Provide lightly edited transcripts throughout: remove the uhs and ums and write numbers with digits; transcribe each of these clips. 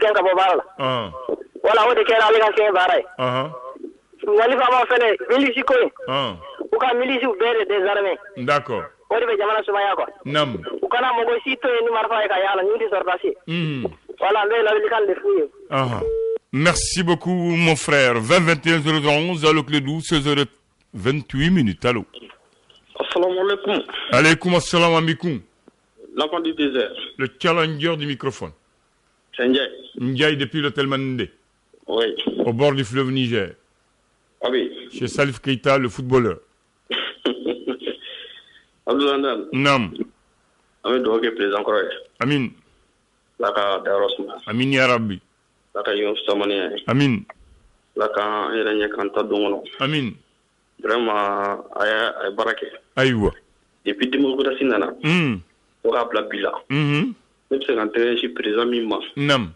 kɛ ka bɔ baara la wala o de kɛra ale ka kɛ baara ye wali faama fɛnɛ milisi ko u ka milisiw bɛɛ de désarmé d'accord o de bɛ jamana sumaya quoi nam u kana mɔgɔ si to yen ni marifa ye ka yaala ni tɛ sɔrɔdasi voilà n bɛ ladilikan de f'u ye merci beaucoup mon frère 20 21 011 allo clé 12 16h28 minutes allo assalamu alaikum alaikum assalam amikum l'enfant du désert le challenger du microphone c'est Ndiaye depuis l'hôtel Mandé oui au bord du fleuve Niger oui chez Salif Keita le footballeur Abdoulaye nam ami do ke président Koroye amin laka darosma amin ya rabbi laka yo samani amin laka iranye kanta dongono amin vraiment ay barake aywa depuis démocratie nana o ka bla bila ne se kan tere ci président mimma nam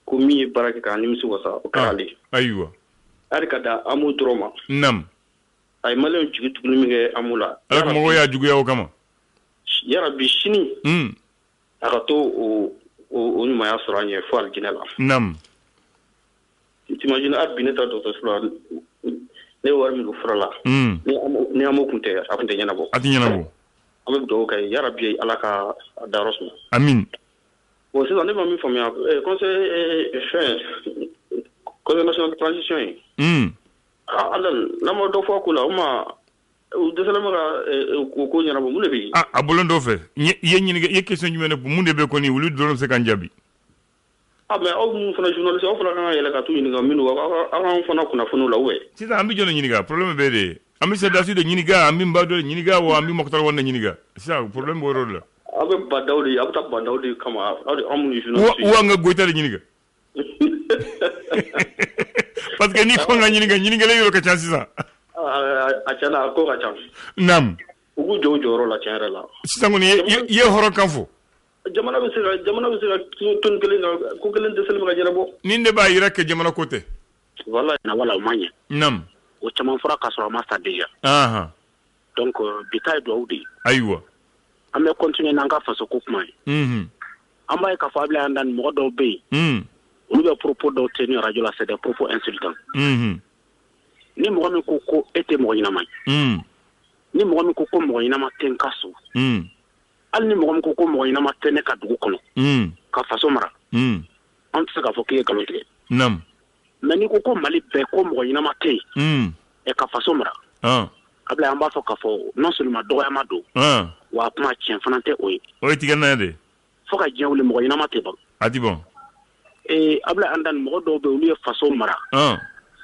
ko mi barake kan nimsi wasa o kali aywa ari kada amu droma nam ay malen jigi tugni mi nge amula ala mo ya jugu yaw kama ya rabbi shini aka to o nyuma ya soranye fo alginela nam t'imagines arbineta docteur sula ne war mi furala ni amu kunte akunte nyana bo ati nyana bo amu do kay ya rabbi alaka darosma amin bon c'est on est même famille conseil conseil national de transition alal lamo do fo kula uma de salama ko nyana bo mune bi abulon do fe ye nyini ye question jumene munde be ko ni wulu do se kan jabi mais au mun fana journaliste au fana kan yele ka tu nyini ga minu an fana kuna funu la we sita ambi jono nyini ga problème be de ambi se dasi de nyini ga ambi mbado nyini ga wo ambi moktar wonna nyini ga ça problème bo rod la abe badawdi abta badawdi kama amu journaliste wa nga goita de nyini ga parce que ni ko nga nyini ga le yoro ka chance ça achana ko ka chance nam ugu joro la chara la sita ngoni ye horo kanfo jamana be sira tun kelen ko kelen de selma ga jarabo ninde ba yira ke jamana côté voilà na wala manya nam o chaman fura ka so ma sta déjà donc bitay do awdi aywa ame continuer nanga faso ko kuma amba ka fa bla andan mo do be ulu be propos do tenir radio la c'est des propos insultants ni mo mi ko ete mo yina mai ni mo mi ko mo yina ma ten kaso al ni mo mi ko mo yina ma ten ka dugu kono ka faso mara on se ka fo ke galonte nam mais ni ko mali be ko mo yina ma te e ka faso mara abla amba fo ka fo non seulement do ya ma do wa kuma tien fanante oyi tigana de fo ka jewle mo yina ma te ba ati bon abla andan mo do be ulu faso mara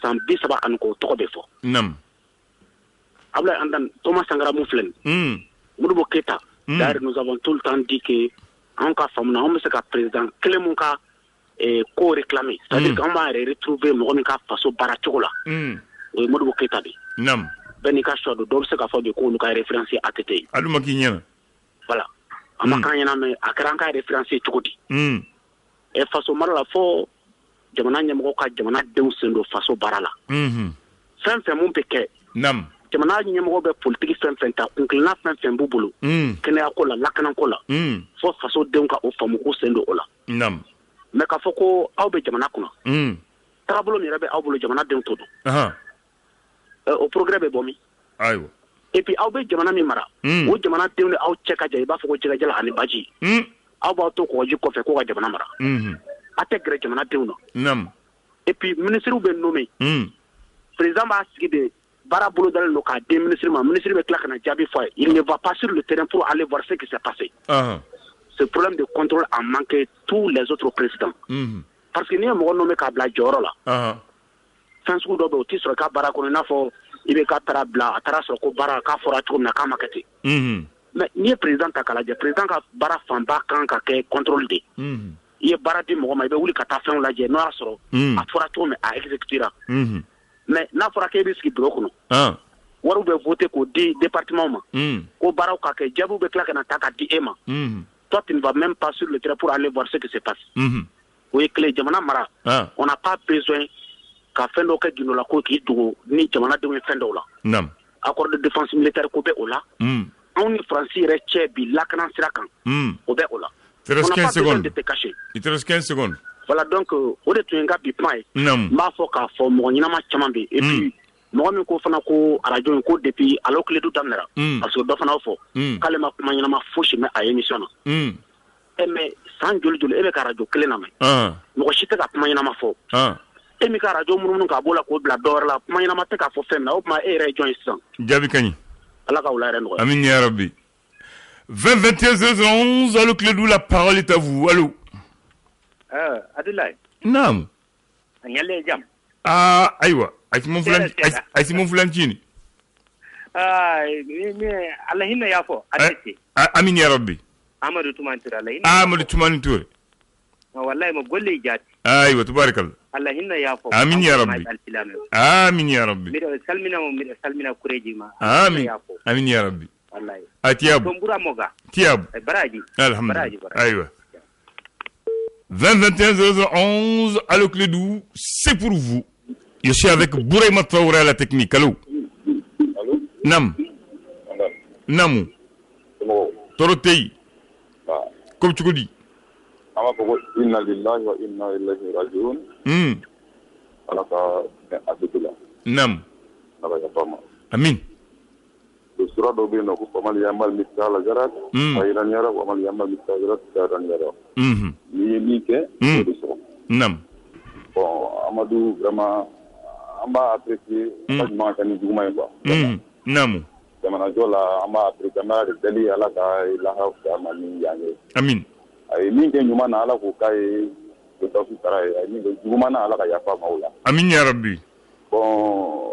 san bi saba an ko to be fo nam abla andan Thomas Sankara Mouflen Modibo Keita d'ailleurs nous avons tout le temps dit que en cas famna on se ka président Clément ka ko réclamer c'est-à-dire qu'on va retrouver mo ka faso barachola Modibo Keita bi nam beni ka choix do se ka fo be ko ka référencer ATT aluma ki nyana voilà amaka nyana me akran ka référencer chukudi e faso mara fo jamana nyamko ka jamana dew sendo faso barala fen mun peke nam jamana nyamko be politique fen ta kunklina fen bubulu kene akola lakana kola fo faso dew ka o famu ko sendo ola nam me ka fo ko aw be jamana kuna tabolo ni rebe aw bolo jamana dew todo au progrès be bomi aywa et puis aw be jamana mi mara o jamana dew ni aw cheka jay ba fo ko cheka jala ani baji aw ba to ko ji ko fe ko ga jamana mara intégrer jamana dew no nam et puis ministre be nommé président ba sigi de bara bolo dans le cas des ministres ministre be claque na jabi foi il ne va pas sur le terrain pour aller voir ce qui s'est passé ce problème de contrôle a manqué tous les autres présidents parce que ni mo nommé ka bla joro la sans do be oti sur ka bara ko na fo ibe ka tara bla tara so ko bara ka fora to na ka makete mais ni président ta kala président ka bara famba kan ka ke contrôle de ye bara di mo ma be wuli ka ta fen la je no asoro a fora to me a exécutera mais na fora ke biski bloc no waru be voter ko di département ma ko bara ka ke jabu be claque na ta ka di ema toi tu ne vas même pas sur le terrain pour aller voir ce qui se passe oui clé jamana mara on n'a pas besoin ka fendo ka gino la ko ki dugo ni jamana de fendo la nam accord de défense militaire ko be ola on ni français re bi lakana sirakan ko be ola 15 secondes. De te cacher. Il te reste 15 secondes. Voilà, donc, au de tu es un gars qui m'a fait qu'à fond, mon inama chamambi, et puis, moi, je ko fana ko radio ko depuis alors que les deux damnera parce que do fana fo kale ma kuma nyama foshi me a émission na mais sans joli joli e be radio kele na me mo shite ka kuma nyama fo e mi ka radio mun ka bola ko bla dor la kuma nyama te ka fo fem na o ma e région isan jabi kany ala ka wala ren amin ya rabbi 20 21 allô Clédou, la parole est à vous. Allô Abdoulaye naam nyale jam aywa ay mon fulan chini ni Allah hinna yafo atete amin ya rabbi Amadou Toumani Touré Allah hinna Amadou Toumani Touré wallahi mo golle jati aywa tabarakallah Allah hinna yafo amin ya rabbi amin ya rabbi mi salmina kureji ma amin amin ya rabbi wallahi atiyabu tombura moga tiyabu baraji alhamdulillah aywa 20 21 011 allô Clédou, c'est pour vous. Je suis avec Bouraïma Traoré à la technique. Allô? Allô? Nam. Namu. Torotei. Comme tu dis. Inna lillahi wa inna ilaihi raji'un. Alaka Abdullah. Nam. Amin. Le sura do be no ko famal yamal misala jarat ayran yara wa mal yamal misala jarat ayran yara. Ni ke Nam. Bon, Amadou vraiment amba apprécié pas kan duguma quoi. Namu. Jamana jola amba apprécié ma de dali ala ka ila ha mani yange. Amin. Ay ni ke nyuma na ala ko kai to tafu tara ay ni duguma na ala ka yafa maula. Amin ya rabbi. Bon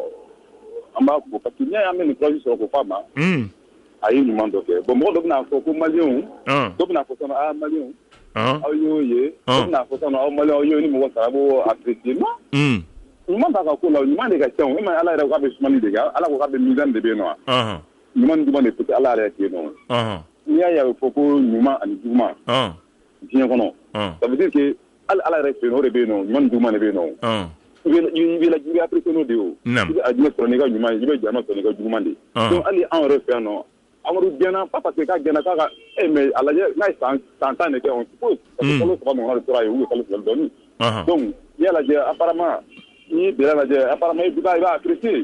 amba ko patinya amen ko so ko fama. Ay ni mando ke. Bon mo do na ko malion. Do na ko sama malion. Ayoye, na ko sana malion ayoye ni mo ta bo apprécié no. Nyuma ta ko la nyuma de ka chen e ma ala re ko be sumani de ga ala ko ka be mizan de be no nyuma nduma de peut ala re ke no ni ya fo ko nyuma ani duma bien kono ça veut dire que ala re ke no re be no nyuma nduma ne be no il la jibi apprécié no de o a dina so ne ga nyuma jibe jama so ne ga duma de donc ali en refaire no Amadou Diana pas parce que ka gena ka mais ala na tant ne ke on suppose parce que le ça va le travail ou le donner donc il y a la apparemment ni de la apparemment il va apprécier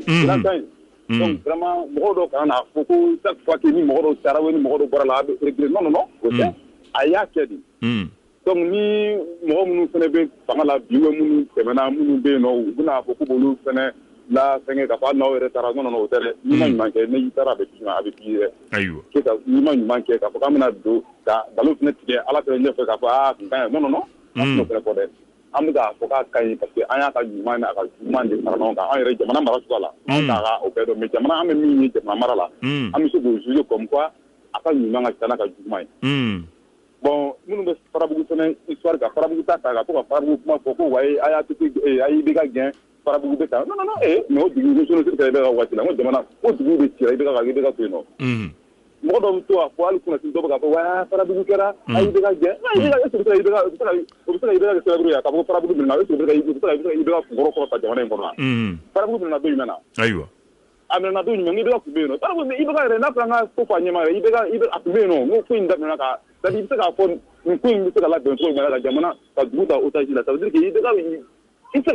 donc vraiment modo kana foko chaque fois que ni modo sarawe ni modo bora la régler non ok aya kedi donc ni mo munu fene be fanga biwe munu semana munu be no buna foko bolu fene la fenge ka fa no retard non tere ni man manke ni tara be tuma abi pire ayo kita ni man manke ka fa kamna do da dalu fene tie ala tere ne fa ka fa non no ko de amuga foka kai parce que anya ka juma na ka juma de sarano ka ay re jamana mara sala ka o pedo me jamana ame mi jamana mara la ami so go juge comme quoi aka juma nga tana ka juma bon munu be farabugu tene histoire ka farabugu ta ka to ka farabugu kuma foko way aya tiki ay biga gen farabugu be ta non no digu so no se be ga wati la mo jamana o digu be tira be ga to no mo do to a fo kuna tin do ga wa farabugu kera ay biga gen ay biga be celebrer ya ka ko farabugu bin na be ga ngoro ko ta jamana ngoro na farabugu bin na do yimena aywa amena do nyinga be ga ku be no farabugu be ga re na pranga ko fa nyema re be ga akube no mo ko inda na ka ça dit que afon une couille de la de trop malade jamana ka duda otaji la ça veut dire que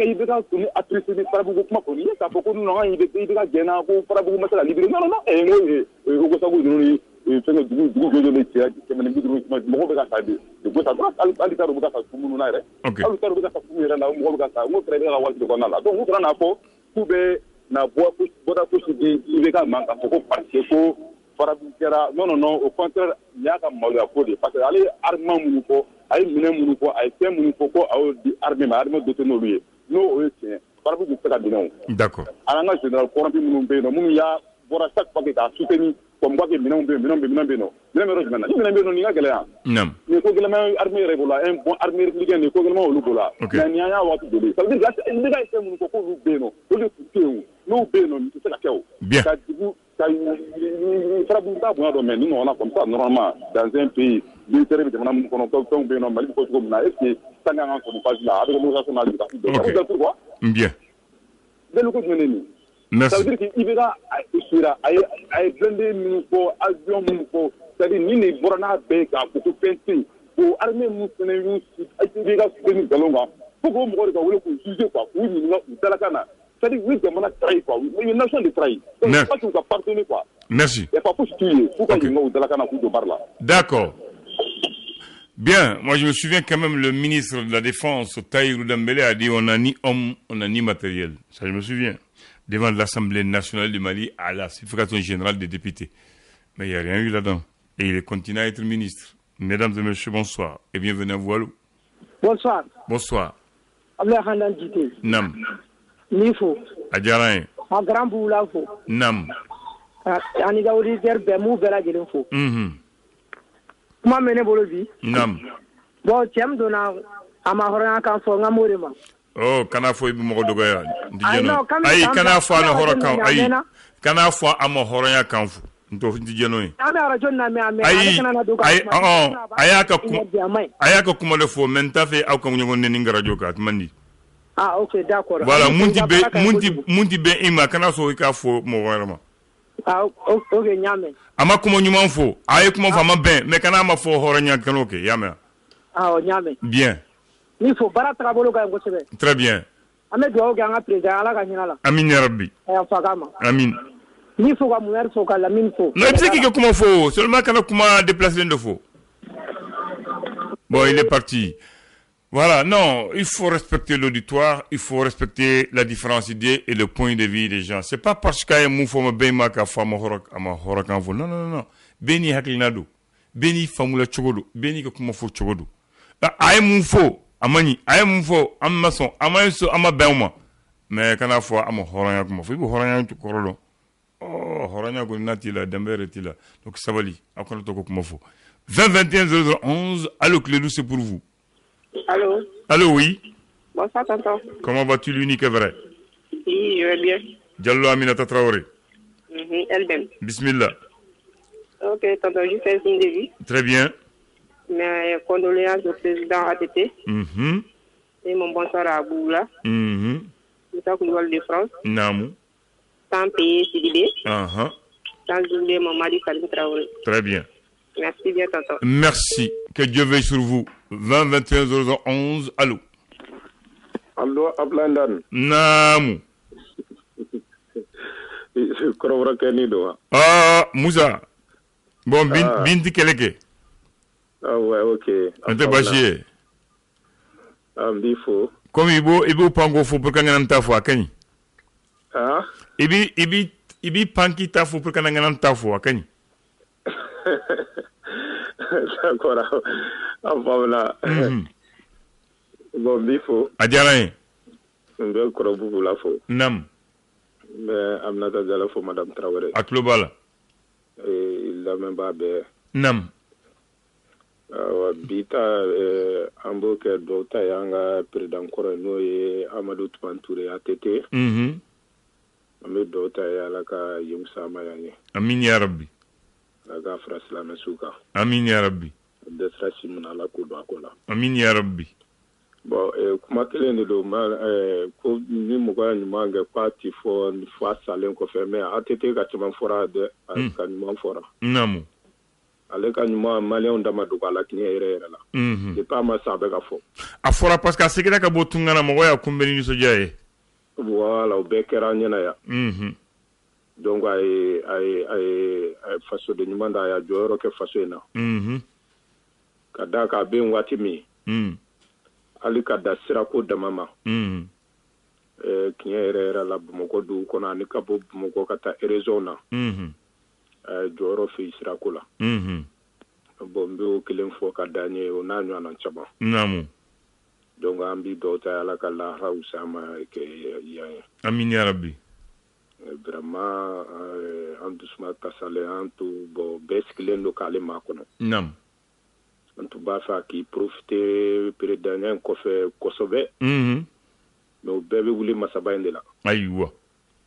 il be ga ku ni apprécier ni farabugu kuma ko ni ka ko no nga il be ga gena ko farabugu masala libéré non no ko sa go ni fenga dugu de tia ke men bidu mo be ga sa de go sa droite ali taru ga sa kumu na re ali taru ga sa kumu re na mo ga sa mo tre ga wa de ko na la donc mo na fo ku be na boda ko si di be ga man ka ko parce ko farabugu kera non au contraire il y a ka maloya ko de parce que ali armement munu ko ay mine munu ko ay tem munu ko aw di armement de tenir lui no o est farabugu ka dinaw d'accord alanga général corrompu munu be no munu ya bora chaque fois que ta soutenir comme quoi que minon be no rojmana ni be no ni ngale ya ni ko gele ma armée rebola un bon armée républicain ni ko gele ma olu bola na ni aya wa tudole ça veut dire que ni ga tem ko lu be no o le tueu no be no ni se ka kew ka dibu ka farabu ta bon do men ni on a comme ça normalement dans un pays militaire de manam ko no ko be no mali ko ko na est ce tanga ko pas là avec l'organisation nationale de quoi bien de lu ko meneni merci. Ça veut dire qu'il va à blender nous pour avion nous pour c'est-à-dire ni les borana beka pour penser ko armée mu fana yu ay ga ni galonga ko ko mo ko wala ko juger quoi oui ni na dalakana c'est-à-dire oui demande trahi quoi mais une nation de trahi donc pas tout ça pardonner quoi. Merci. Et pas pour tuer pour qu'on ait dalakana ko do barla. D'accord. Bien, moi je me souviens quand même le ministre de la Défense, Tahirou Dembélé, a dit on a ni homme, on a ni matériel. Ça je me souviens. Devant l'Assemblée nationale du Mali à la certification générale des députés. Mais il n'y a rien eu là-dedans. Et il continue à être ministre. Mesdames et messieurs, bonsoir. Et bienvenue à vous. Bonsoir. Bonsoir. Nam. Nifo. Adjarain. En grand boula fo. Nam. Aniga auditeur bemou bela jelen fo. Kuma mene bolo bi. Nam. Bon, tiam dona ama horan kan fo ngamore ma. Oh, kana fo ibi mo dogo ya. Ay kana fo na horan kan ay. Kana fo ama horan ya kan fo. Ndo ndijeno yi. Ayaka kuma le fo menta fe au kan ngongo ne ngarajo ka mandi. Ah OK, d'accord. Voilà, mundi be ima kana so ka fo mo warama. Ah OK, nyame. Ama kuma nyuma fo, ay kuma fa ma ben, mais kana ma fo horanya kanoke, yama. Ah nyame. Bien. Il faut bara trabolo ka ngo sebe. Très bien. Ame do ga nga président ala ka nyala. Amin ya rabbi. Ay fagama. Amin. Ni faut ka muer faut ka la mine faut. Non, c'est qui comment faut, seulement kana kuma déplacer de faux. Bon, il est parti. Voilà, non, il faut respecter l'auditoire, il faut respecter la différence d'idées et le point de vue des gens. C'est pas parce qu'il y a un mouvement bema ka fama horakan fo. Non, non, non. Beni haklinado. Beni famula chogodo. Beni ka kuma fo chogodo. Aye moufo, amani, aye moufo, amason, amayiso, amabelma. Mais kana fo ama horanya kuma fo. Ibo horanya tu korolo. Oh, horanya ko natila, dembere tila. Donc sabali, akona to ko kuma fo. 20 21 011, allô Clédou, c'est pour vous. Allô? Allô, oui. Bonsoir, tonton. Comment vas-tu, l'unique et vrai? Oui, je vais bien. Diallo Aminata Traoré. Elle-même. Bismillah. Ok, tonton, je fais un signe de vie. Très bien. Mes condoléances au président ATT. Et mon bonsoir à Boula. L'État Koulibaly de France. Namou. Sans payer Sidibé. Sans oublier mon mari Karim Traoré. Très bien. Merci bien, tonton. Merci. Que Dieu veille sur vous. 20 21 011. Allô. Allô, Ablandan. Namou. Ah, Moussa. Bon, Binti Keleke. Ah ouais, ok. Ante Bachie. Bifo. Comme Ibo Pango fo pour kanganam tafo akani. Ah? Ibi Panki tafo pour kanganam tafo akani. D'accord. Voilà. Bon, Bifo. Adjarain. Ngel Korobu la fo. Nam. Mais Amnata Diallo fo Madame Traoré. A Global. Il a même pas be. Nam. Bita ambo ke dota yanga président koro no ye Amadou Touré ATT. Amé dota ya la ka yimsa mayani. Amin ya rabbi. La ga frasla mesuka. Amin ya rabbi. De stress mun ala ko do akola. Amin ya rabbi. Bon, kuma kelen de do mal ko ni mo ga ni manga parti fo ni fa salen ko fe mais ATT ka tman fora de ka ni man fora. Namu. Ale ka nyuma malien ndama do ala kinya ere la. C'est pas ma sabe ka fo. A fora parce que sekira ka botungana mo ya kumbeni ni sojaye. Voilà, au bekera nyana ya. Donc ay faso de nyuma da ya joro ke faso ina. Kada ka ben wati mi. Ali kada sira ko damama. Kinya ere la bumoko du kona ni ka bo bumoko kata erezona. Joro fi sira ko la. Bombe o kelen fo ka danye o na nyu anan chaba. Namu. Donc ambi dota ala kala hausama ke ya. Amin ya rabbi. Vraiment en doucement kasale antu bo besklen lokale makono. Nam. Antu ba fa ki profiter président ko fe Kosobe. No bebe wuli masaba indela. Aywa.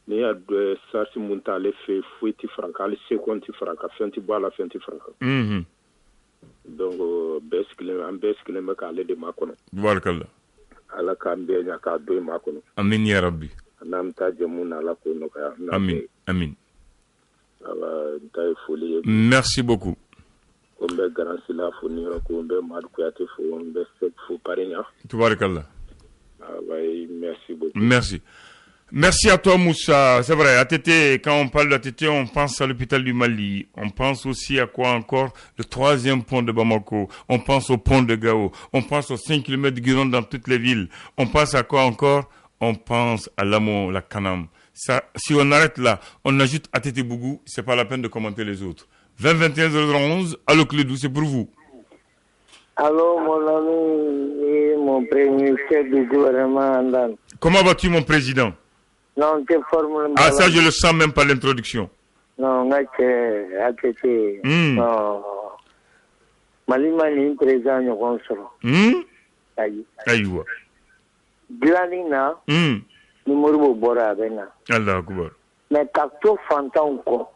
Ni a de sarsi muntale fe fuiti franca ali seconti franca fenti bala fenti franca. Donc besklen me ka le de makono. Barakallah. Ala ka mbe nya ka do makono. Amin ya rabbi. Nam ta jamuna la ko no ka. Amin. Amin. Ala tay foli. Merci beaucoup. Ombe Garansila Founira, Ombe Madkouate, Ombe Sek Fouparina. Toubarikallah. Merci beaucoup. Merci. Merci à toi, Moussa. C'est vrai, ATT, quand on parle d'ATT, on pense à l'hôpital du Mali. On pense aussi à quoi encore? Le 3e pont de Bamako. On pense au pont de Gao. On pense aux 5 km de Guiron dans toutes les villes. On pense à quoi encore? On pense à l'Amo, la Kanam. Ça, si on arrête là, on ajoute ATT Bougou, c'est pas la peine de commenter les autres. 20 21 011, allô Clédou, c'est pour vous. Allô, mon ami et mon premier chef du gouvernement. Comment vas-tu, mon président? Non, tu formes. Ah, ça, je le sens même par l'introduction. Non, non. Malimani, président, nous construisons. Aïe. Glanina, numéro Bora Bena. Allah Akbar. Mais quand fantan ko,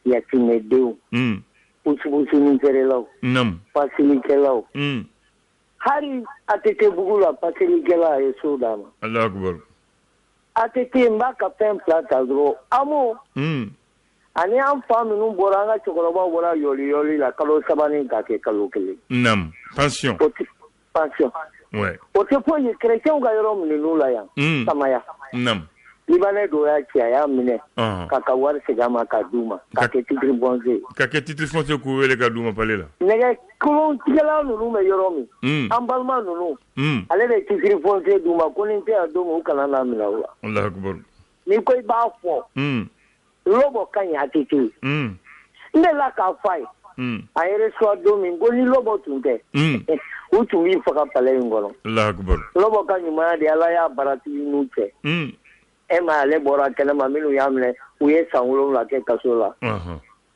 yakine deu. Usubusu Kerela. Nam. Pasili Kelau. Hari atete bugula pasili Kela et Soudama. Allah Akbar. Atete mbaka pen plata gros. Amo. Ani an femme nous boranga chokoroba bora yoli la kalo sabani kake kalo kele. Nam. Pension. Pension. Ouais. Ote po ye chrétien ga yoro minu la ya. Samaya. Nam. Libanais do ya kia ya mine. Kaka war segama kaduma. Kake titre bonze. Kake titre fonce ko wele kaduma pale la. Nega kolon tigala nunu me yoro mi. Ambalma nunu. Ale de titre fonce duma koninte adomo kana na milawa. Allah Akbar. Ni koy ba fo. Lobo kanya titi. Ne la ka fai. Ayere so domingo ni lobo tunte. Utu mi faka pale ngolo. Allah Akbar. Lobo kanyu ma de ala ya barati nuche. Ema ale bora kele mamilu yamle uye sangulo la ke kasola.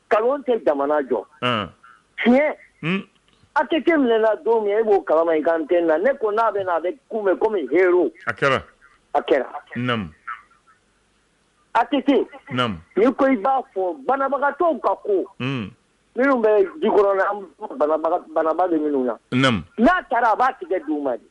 Kalon te jamana jo. Tie. Ateke mlela domi ebo kalama ikantena ne ko na be kume comme hero. Akera. Nam. Atete. Nam. Ni ko iba fo banabaga to kako. Minnu bɛ jikɔrɔna banaba de minnu na. N'a taara a b'a tigɛ d'u ma de.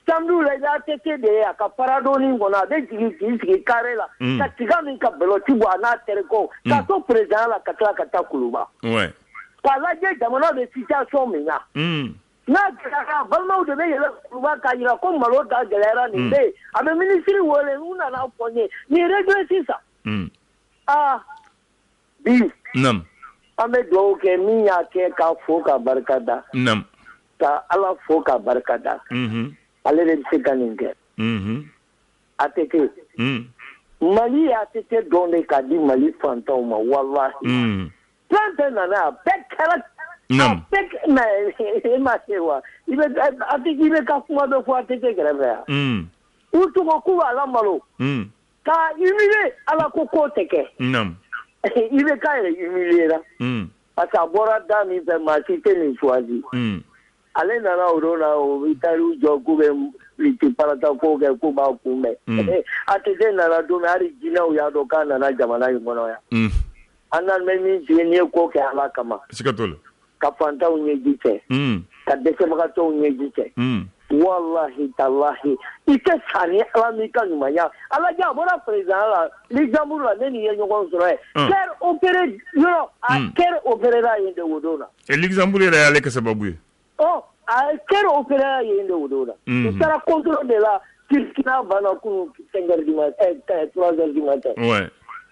Samedi la i b'a tete de ye a ka paradoni kɔnɔ a bɛ jigin k'i sigi carré la. Ka tiga min ka bɛlɔti bɔ a n'a terikɛw. K'a to président la ka tila ka taa Kuluba. K'a lajɛ jamana bɛ situation min na. N'a gɛlɛyara balimaw de bɛ yɛlɛ Kuluba k'a jira ko malo da gɛlɛyara nin bɛ yen. A bɛ ministre wele n'u nana fɔ n ye nin réglé sisan. Bi. An bɛ dugawu kɛ min y'a kɛ k'a fo ka barika da. Ka Ala fo ka barika da. Ale de bɛ se ka nin kɛ. ATT. Mali ATT dɔn de k'a di Mali fantanw ma walahi. Fɛn fɛn nana a bɛɛ kɛra. A bɛɛ mais e ma se wa i bɛ ka kuma bɛ fɔ ATT kɛrɛfɛ yan. U tɔgɔ k'u b'a lamalo. K'a humilier Ala ko k'o tɛ kɛ. I bɛ k'a yɛrɛ humiliera. Parce que a bɔra da min fɛ maa si tɛ nin choisi. Ale nana o don na o bɛ taa u jɔ k'u bɛ liti parata ko kɛ k'u b'a kunbɛn. ATT nana don min hali jinɛw y'a dɔn k'a nana jamana in kɔnɔ yan. An n'an bɛ min f'i ye n'i ye ko kɛ Ala kama. Siga t'o la. Ka fantanw ɲɛji cɛ. Ka dɛsɛbagatɔw ɲɛji cɛ. Wallahi talahi i tɛ sa ni Ala m'i ka ɲumanya. Ala jɛ a bɔra président la l'exemple la ne nin ye ɲɔgɔn sɔrɔ ye. Kɛri opéré yɔrɔ a kɛri opérera yen de o don na. l'exemple yɛrɛ y'ale kɛ sababu ye. A kɛri opérera yen de o don na. U taara contrôle de la Kirikina banna kunun 5 heures du matin 3 heures du matin.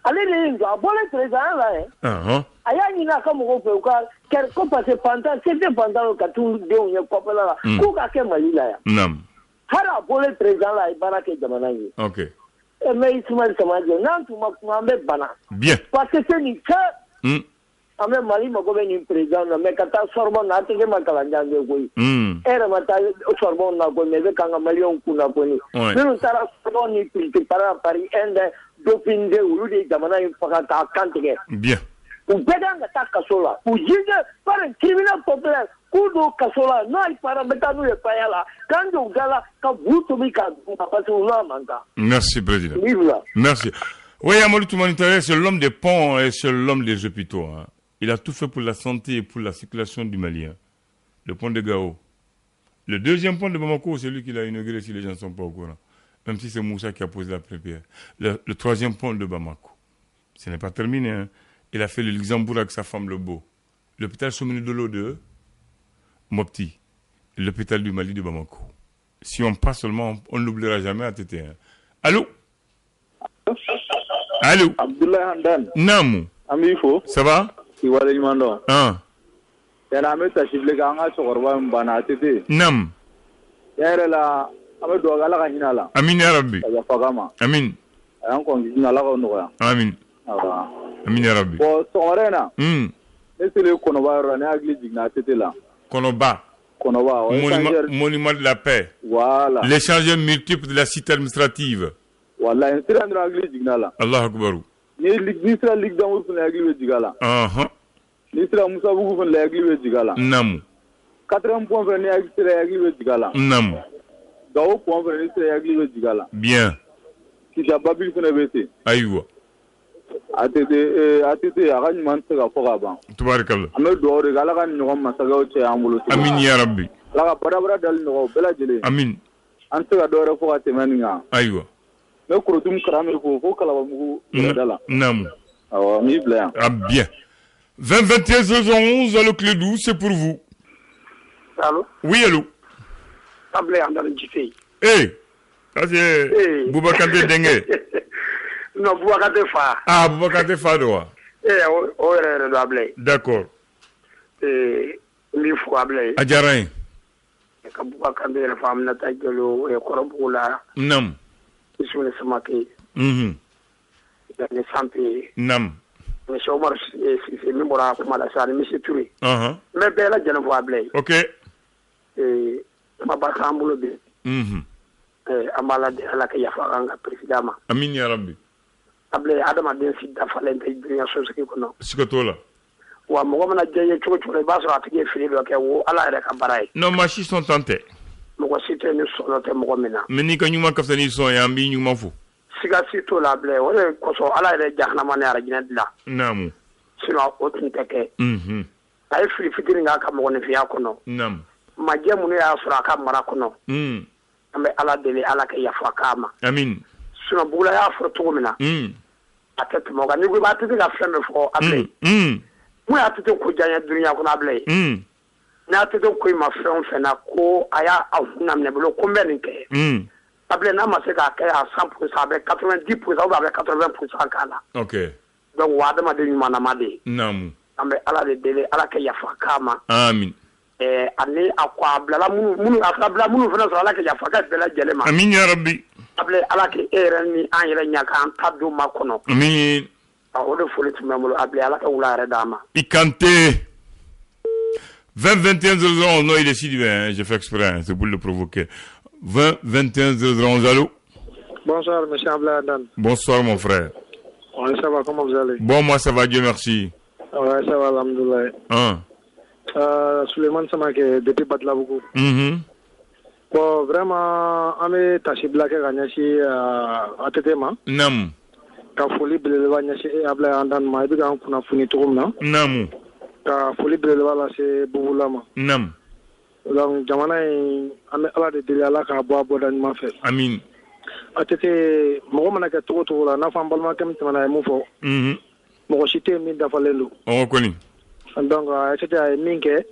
Ale de ye a bɔra président la ye. A y'a ɲini a ka mɔgɔw fɛ u ka kɛri ko parce que fantan se tɛ fantan ka t'u denw ye kɔfɛla la k'u ka kɛ Mali la yan. Hali a bɔra président la a ye baara kɛ jamana in ye. Mais Ismaël Samajo n'an tun ma kuma an bɛ bana. Parce que c'est nin cɛ. An bɛ Mali mago bɛ nin président na mais ka taa Sorbonne na ATT ma kalan jan kɛ koyi. E yɛrɛ ma taa Sorbonne na koyi mais i bɛ k'an ka maliyɛnw kunnafoni. Minnu taara Sorbonne ni préparé à Paris un des doping de olu de jamana in faga k'a kan tigɛ. U bɛɛ kan ka taa kaso la. U jugé par un tribunal populaire k'u don kaso la n'a ye fara n bɛ taa n'u ye paya la k'an jɔ ga la ka bu tobi k'a dun parce que u n'a man kan. Merci président. Merci. Oui, Amadou Toumani Touré, c'est l'homme des ponts et c'est l'homme des hôpitaux. Il a tout fait pour la santé et pour la circulation du Mali. Le pont de Gao. Le deuxième pont de Bamako, c'est lui qui l'a inauguré si les gens ne sont pas au courant. Même si c'est Moussa qui a posé la première pierre. Le troisième pont de Bamako. Ce n'est pas terminé. Il a fait le Luxembourg avec sa femme Le Beau. l'hôpital Somini Dolo de Mopti, l'hôpital du Mali de Bamako. Si on passe seulement, on n'oubliera jamais ATT. Hein. Allô? Allô? Abdoulaye Handan. Namou. Amifo. Ça va? Iwale Imando. Ah. Yana me tashifle ganga chokorwa mbana ATT. Nam. Yere la ame dogala ka hinala. Amin ya Rabbi. Ya fagama. Amin. Ayan ko ngina la ko noya. Amin. Awa. Amin ya Rabbi. Bo sorena. Nesele konoba ro ne agli digna ATT la. Konoba. Konoba. Monument de la paix. Voilà. L'échangeur multiple de la cité administrative. Voilà, insira ndra agli digna la. Allah akbar. Ni lisra lig damu fun agli digala. Lisra Musa Bugu fun agli digala. Namu. 80 points fun agli digala. Namu. Gawo point fun agli digala. Bien. Kita babil fun bete. Aywa. ATT agani man sega foga ban. Tabarakallah. Ame do re gala kan nyom masaga che ambulo. Amin ya Rabbi. La bara dal no bela jele. Amin. An sega do re foga temeninga. Aywa. Me kurutum krame ko kala bamugu dala. Namu. Awa mi bla. Ah bien. 20-21-11 à le Clédou, c'est pour vous. Allô? Oui, allô? Ablaye Andal Jifé. Eh, ça c'est Boubacar Dengue. Non, Boubacar Fa. Ah, Boubacar Fa, doit. Do Ablaye. D'accord. Mi fo Ablaye. Adjarain. Ka Boubacar de femme na tajelo e korobula. Nam. Isule samake. Ne santé. Nam. Monsieur Omar, c'est mémorable pour la salle, monsieur Touré. Mais belle, je ne vois pas. Ok. Ma base en boulot. Amala de la Kayafanga, président. Amin ya Rabbi. Able Adam Densi d'Afalent et bien chose qui connaît. Sikotola. Ou à mon manager, tu vois, les bases à payer Philippe, à la Cabaret. Non, ma chis sont tentés. Moi, c'était une sorte de Mogomena. Mais ni quand nous manquons de son et un bignou m'en fout. Siga sito la ble o le koso ala ile jahna mane ara jina dila namu sino o tinteke ay fili fitiri nga ka mo ne fiya kono nam maje munu ya sura ka mara kono ambe ala dele ala ka yafa kama amin sino bula ya furo to mina atet mo ga ni go ba titi ga flemme fo able mu ya titi ko janya dunya kono able na titi ko ma fon fena ko aya afuna mne blo ko mbeni ke Able n'a pas à 100%, avec 90% ou avec 80% kala. Ok. Donc, wada ma de mana made. Namu. Ambe ala de dele ala ke yafa kama. Amin. Ani akwa blala munu akabla munu fana so ala ke yafa ka bela jelema. Amin ya Rabbi. Able ala ke ereni anyere nyaka antadu makono. Amin. O de foli tumemolo able ala ke wulare dama. Ikante. 20-21-00, non, il est si divin, j'ai fait exprès, c'est pour le provoquer. 20-21-00, allô? Bonsoir, monsieur Abladan. Bonsoir, mon frère. Oui, ça va, comment vous allez? Bon, moi, ça va, Dieu merci. Ouais, ça va, alhamdoulilah. Suleiman Samake, depuis Batlabougou. Bon, vraiment, on est taché blagué à Nyashi à Tétéma. Nam. Ka foli belelwa Nyashi Abladan, ma ebi ka kuna funi tourna. Namu. Ka foli belelwa la se Bubulama. Nam. Donc, jamana ame ala de deli ala ka bo abo dan ma fe. Amin. Atete mo mana ka to la na fam balma kam tamana mu fo. Mo cité min da falendo. On koni. Donc, atete ay minke.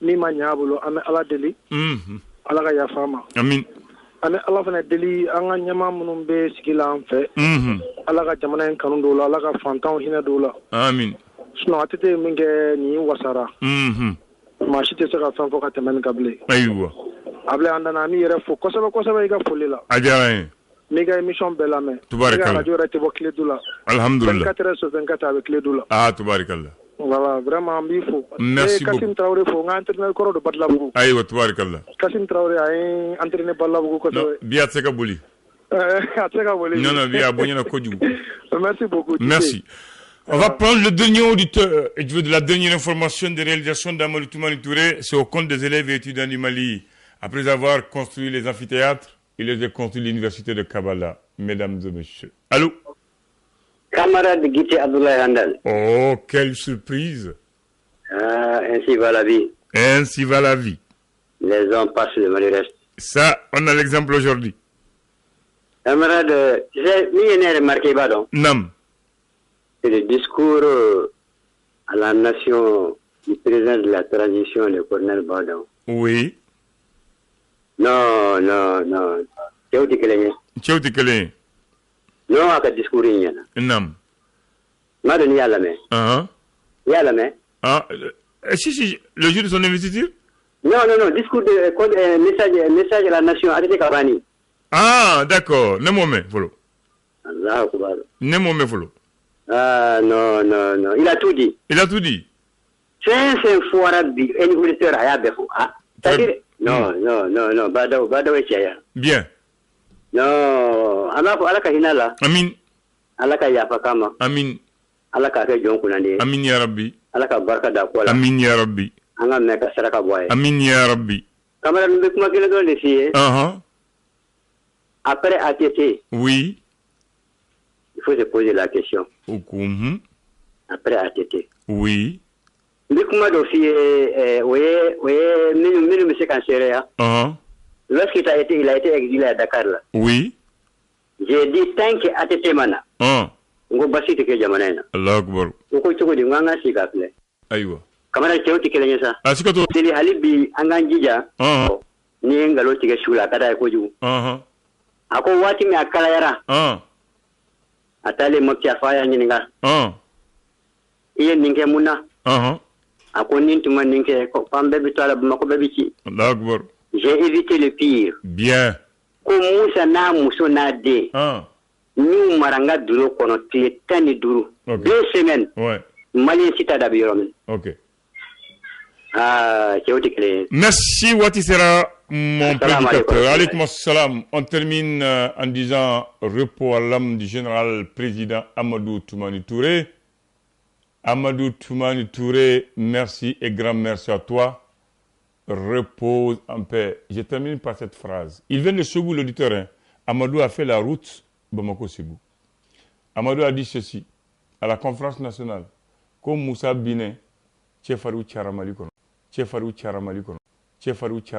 Ni ma nyabulo ame ala deli. Ala ka ya fama. Amin. Ame ala fana deli anga nyama munum be sigila an fe. Ala ka jamana en kanu do la ala ka fantan hina do la. Amin. Sino atete minke ni wasara. Ma cité sera fan fo ka temen kable. Aywa. Able andana mi yere fo kosabe ga foli la. Adjarain. Mi ga émission bela me. Tubarikalla. Radio rete bo clé doula. Alhamdulillah. 24 heures sur 24 avec clé doula. Ah, tubarikalla. Voilà, vraiment mi fo. Merci beaucoup. Kassim Traoré fo nga entraîneur koro do Batlabougou. Aywa, tubarikalla. Kassim Traoré ay entraîneur Batlabougou ko so. Biya tseka boli. Tseka boli. Non, biya bonyana koju. Merci beaucoup. Merci. On va prendre le dernier auditeur et je veux de la dernière information des réalisations d'Amadou Toumani Touré. C'est au compte des élèves et étudiants du Mali. Après avoir construit les amphithéâtres, il a construit l'université de Kabbalah. Mesdames et messieurs. Allô? Camarade Guité Abdoulaye Handal. Oh, quelle surprise! Ainsi va la vie. Ainsi va la vie. Les hommes passent, le Mali reste. Ça, on a l'exemple aujourd'hui. Camarade, j'ai mis une remarque, pardon. Non. C'est le discours à la nation du président de la transition, le colonel Bardon. Oui. Non. Théo Tikelé. Non, à quel discours il y a? Non. Madame Yalame. Yalame. Ah, si, le jour de son investiture? Non, discours de message à la nation, à Kabani. Ah, d'accord. Ne m'en follow. Allah Akbar. Ne m'en follow. Ah, non. Il a tout dit. C'est un fou arabe, un auditeur à Yabefo. Ah, c'est-à-dire, non, Badaw et Chaya. Bien. Non, Alaka Hinala. Amin. Alaka Yapakama. Amin. Alaka Jonkunande. Amin ya Rabbi. Alaka Barka Dakola. Amin ya Rabbi. Anga Meka Saraka Boy. Amin ya Rabbi. Camarade Mbekuma Kiledo les filles. Après ATT. Oui. Il faut se poser la question. Après ATT. Oui. Mbekuma Dofi, monsieur Kanserea. Lorsqu'il a été exilé à Dakar là. Oui. J'ai dit tant que ATT mana. Ngo basi tike jamana. Allah Akbar. Ko choko di nganga sikafle. Aywa. Kamara cheo tike lenyesa. Asikato. Sili halibi anganjija. Ni ngalo tike shula kada ko ju. Ako wati me akala yara. Atale mo kya faya nyininga. Iye ninge muna. Ako nintuma ninge ko pambe bitala mako bebichi. Allah Akbar. J'ai évité le pire. Bien. Ko Musa na muso na de. Nous maranga duro kono tile tani duro. 2 semaines. Ouais. Malien sita da biromen. OK. Ah, c'est merci Wati Sera, mon prédicateur. Alaykoum assalam. On termine en disant repos à l'âme du général président Amadou Toumani Touré. Amadou Toumani Touré, merci et grand merci à toi. Repose en paix. Je termine par cette phrase. Il vient de Ségou, l'auditeur. Hein. Amadou a fait la route Bamako-Ségou. Amadou a dit ceci à la conférence nationale. Comme Moussa Biné, Tchefarou Tcharamali Kono.